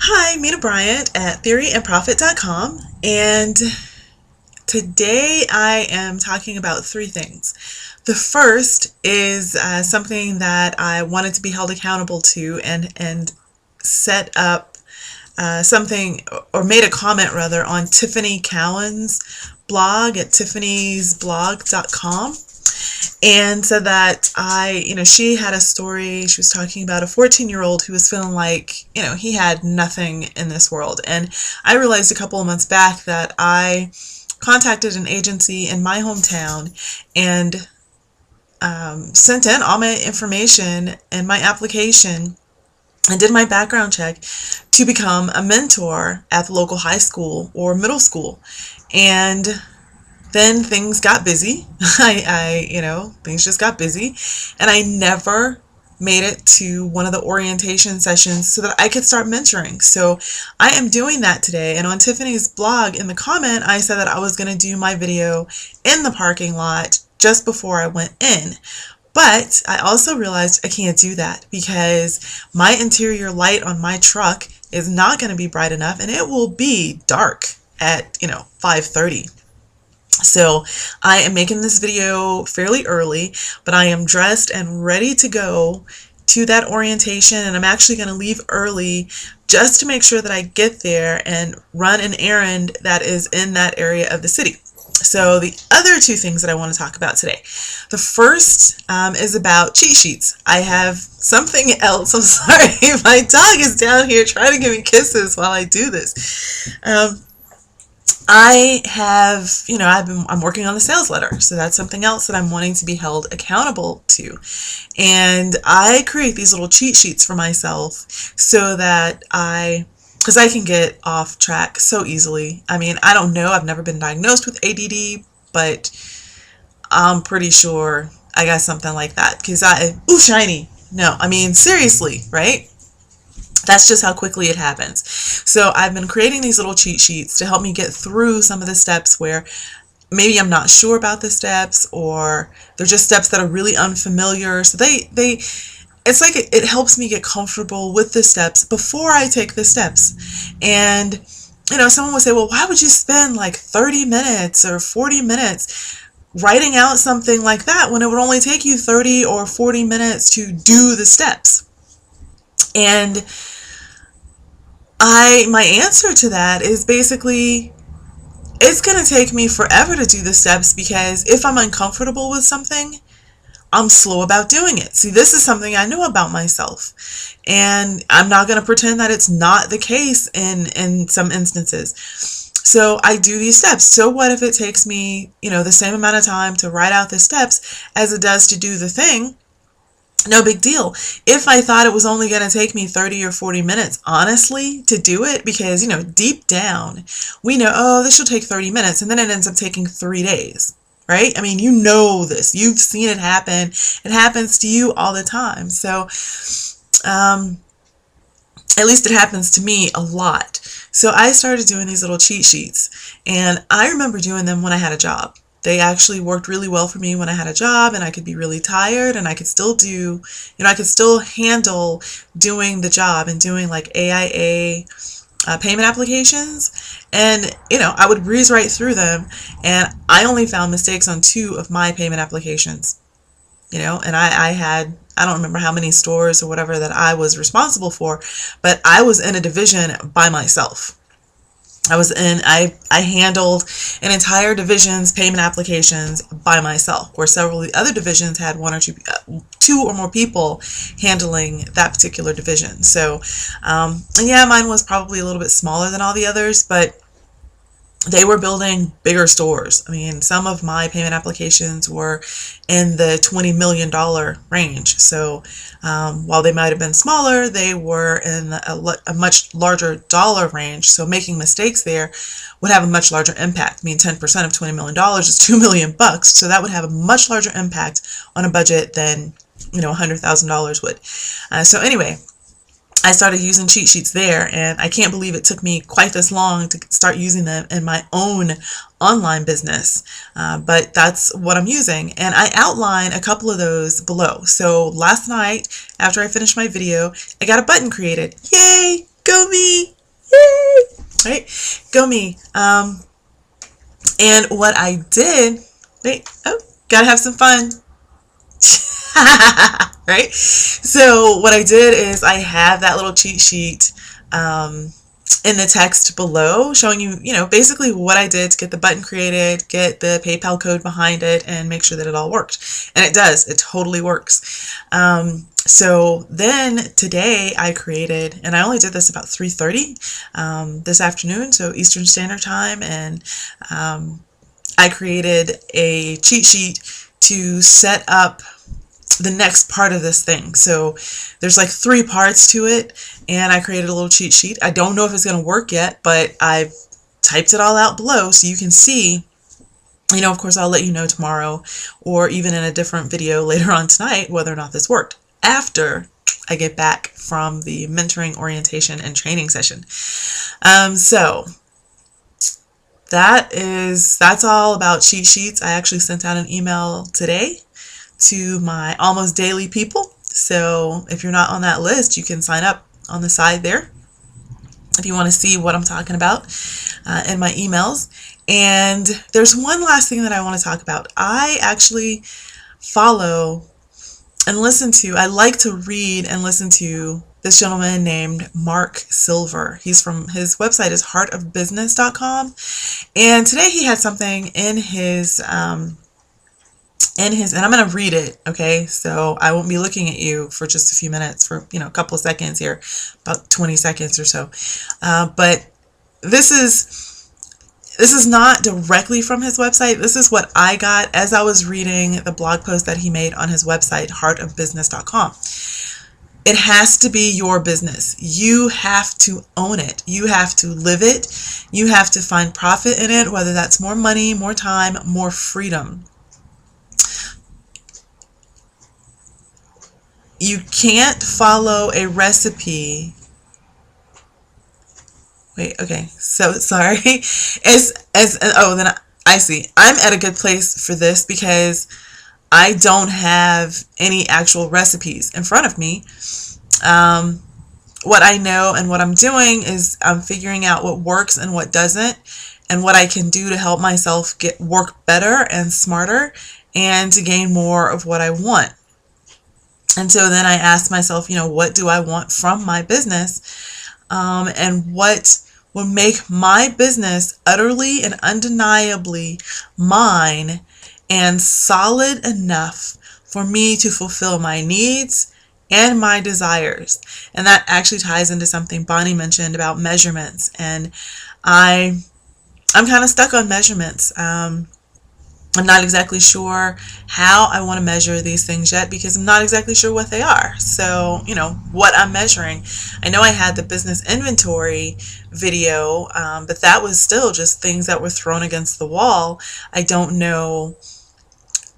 Hi, Minna Bryant at theoryandprofit.com, and today I am talking about three things. The first is something that I wanted to be held accountable to and set up something or made a comment rather on Tiffany Cowan's blog at tiffany'sblog.com, and said that she had a story. She was talking about a 14-year-old who was feeling like, he had nothing in this world. And I realized a couple of months back that I contacted an agency in my hometown and sent in all my information and my application and did my background check to become a mentor at the local high school or middle school. And then things got busy. Things just got busy, and I never made it to one of the orientation sessions so that I could start mentoring. So I am doing that today. And on Tiffany's blog, in the comment, I said that I was going to do my video in the parking lot just before I went in. But I also realized I can't do that because my interior light on my truck is not going to be bright enough, and it will be dark at 5:30. So I am making this video fairly early, but I am dressed and ready to go to that orientation, and I'm actually going to leave early just to make sure that I get there and run an errand that is in that area of the city. So the other two things that I want to talk about today. The first is about cheat sheets. I have something else. I'm sorry. My dog is down here trying to give me kisses while I do this. I'm working on the sales letter, so that's something else that I'm wanting to be held accountable to. And I create these little cheat sheets for myself so that because I can get off track so easily. I mean, I don't know, I've never been diagnosed with ADD, but I'm pretty sure I got something like that. Because shiny. No, I mean, seriously, right? That's just how quickly it happens. So I've been creating these little cheat sheets to help me get through some of the steps where maybe I'm not sure about the steps, or they're just steps that are really unfamiliar. So it's like it helps me get comfortable with the steps before I take the steps. And someone would say, well, why would you spend like 30 minutes or 40 minutes writing out something like that when it would only take you 30 or 40 minutes to do the steps? And my answer to that is basically, it's going to take me forever to do the steps, because if I'm uncomfortable with something, I'm slow about doing it. See, this is something I know about myself, and I'm not going to pretend that it's not the case in some instances. So I do these steps. So what if it takes me, the same amount of time to write out the steps as it does to do the thing? No big deal. If I thought it was only going to take me 30 or 40 minutes, honestly, to do it, because, deep down, we know, oh, this should take 30 minutes, and then it ends up taking 3 days, right? I mean, this. You've seen it happen. It happens to you all the time. So, at least it happens to me a lot. So I started doing these little cheat sheets, and I remember doing them when I had a job. They actually worked really well for me when I had a job, and I could be really tired, and I could still handle doing the job and doing like AIA payment applications. And, I would breeze right through them, and I only found mistakes on 2 of my payment applications, and I don't remember how many stores or whatever that I was responsible for, but I was in a division by myself. I handled an entire division's payment applications by myself, where several of the other divisions had 1 or 2 or more people handling that particular division. So, mine was probably a little bit smaller than all the others, but they were building bigger stores. I mean, some of my payment applications were in the $20 million range. So while they might have been smaller, they were in a much larger dollar range. So making mistakes there would have a much larger impact. I mean, 10% of $20 million is $2 million. So that would have a much larger impact on a budget than, $100,000 would. So anyway, I started using cheat sheets there, and I can't believe it took me quite this long to start using them in my own online business, but that's what I'm using, and I outline a couple of those below. So last night, after I finished my video, I got a button created. Yay! Go me! right? Go me. And what I did, gotta have some fun. Right? So what I did is I have that little cheat sheet in the text below showing you, basically what I did to get the button created, get the PayPal code behind it, and make sure that it all worked. And it does. It totally works. So then today I created, and I only did this about 3:30 this afternoon, so Eastern Standard Time, and I created a cheat sheet to set up the next part of this thing. So there's like 3 parts to it, and I created a little cheat sheet. I don't know if it's going to work yet, but I've typed it all out below so you can see. Of course, I'll let you know tomorrow or even in a different video later on tonight whether or not this worked after I get back from the mentoring, orientation, and training session. So that's all about cheat sheets. I actually sent out an email today to my almost daily people. So if you're not on that list, you can sign up on the side there if you want to see what I'm talking about in my emails. And there's one last thing that I want to talk about. I actually follow and listen to, I like to read and listen to this gentleman named Mark Silver. His website is heartofbusiness.com. And today he had something in his, and I'm going to read it, okay? So I won't be looking at you for just a few minutes, for, a couple of seconds here, about 20 seconds or so. But this is not directly from his website. This is what I got as I was reading the blog post that he made on his website, heartofbusiness.com. It has to be your business. You have to own it. You have to live it. You have to find profit in it, whether that's more money, more time, more freedom. You can't follow a recipe. Wait, okay. So sorry. Then I see. I'm at a good place for this because I don't have any actual recipes in front of me. What I know and what I'm doing is I'm figuring out what works and what doesn't, and what I can do to help myself work better and smarter and to gain more of what I want. And so then I ask myself, what do I want from my business? And what will make my business utterly and undeniably mine and solid enough for me to fulfill my needs and my desires. And that actually ties into something Bonnie mentioned about measurements. And I'm kind of stuck on measurements. I'm not exactly sure how I want to measure these things yet because I'm not exactly sure what they are. So, what I'm measuring. I know I had the business inventory video, but that was still just things that were thrown against the wall. I don't know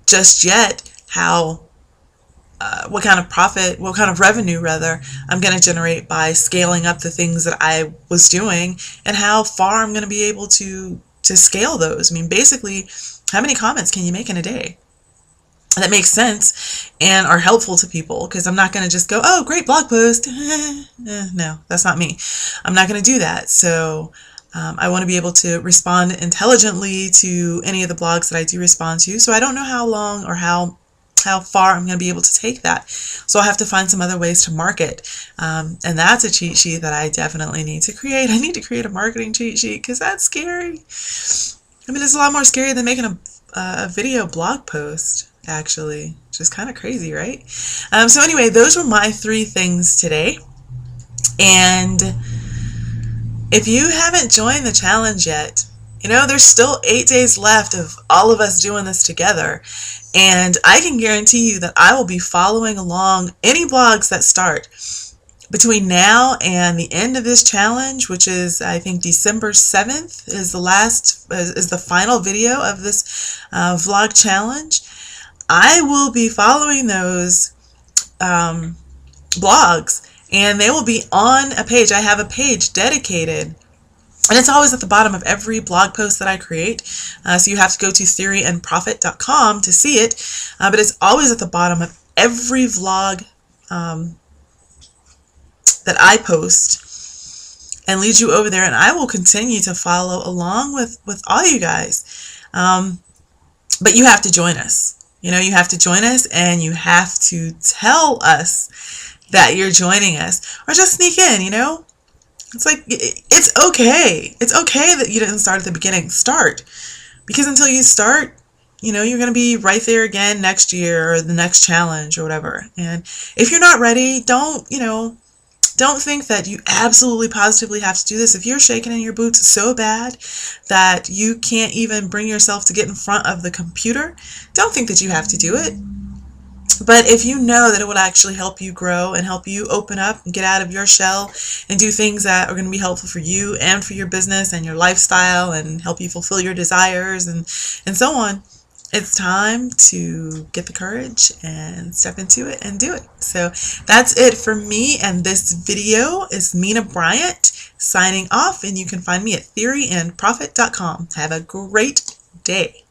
just yet what kind of profit, what kind of revenue rather, I'm going to generate by scaling up the things that I was doing, and how far I'm going to be able to scale those. I mean, basically, how many comments can you make in a day that makes sense and are helpful to people? Because I'm not going to just go, oh, great blog post. No, that's not me. I'm not going to do that. So I want to be able to respond intelligently to any of the blogs that I do respond to. So I don't know how long or how far I'm going to be able to take that. So I'll have to find some other ways to market. And that's a cheat sheet that I definitely need to create. I need to create a marketing cheat sheet because that's scary. I mean, it's a lot more scary than making a video blog post, actually, which is kind of crazy, right? So anyway, those were my 3 things today. And if you haven't joined the challenge yet, there's still 8 days left of all of us doing this together. And I can guarantee you that I will be following along any blogs that start between now and the end of this challenge, which is, I think, December 7th is the final video of this vlog challenge. I will be following those blogs, and they will be on a page. I have a page dedicated, and it's always at the bottom of every blog post that I create. So you have to go to theoryandprofit.com to see it, but it's always at the bottom of every vlog that I post. and lead you over there, and I will continue to follow along with all you guys. But you have to join us. You know, you have to join us, and you have to tell us that you're joining us, or just sneak in, you know? It's like, it's okay. It's okay that you didn't start at the beginning. Start. Because until you start, you know, you're going to be right there again next year or the next challenge or whatever. And if you're not ready, don't think that you absolutely positively have to do this. If you're shaking in your boots so bad that you can't even bring yourself to get in front of the computer, don't think that you have to do it. But if you know that it will actually help you grow and help you open up and get out of your shell and do things that are going to be helpful for you and for your business and your lifestyle and help you fulfill your desires and so on, it's time to get the courage and step into it and do it. So that's it for me, and this video is Minna Bryant signing off, and you can find me at theoryandprofit.com. Have a great day.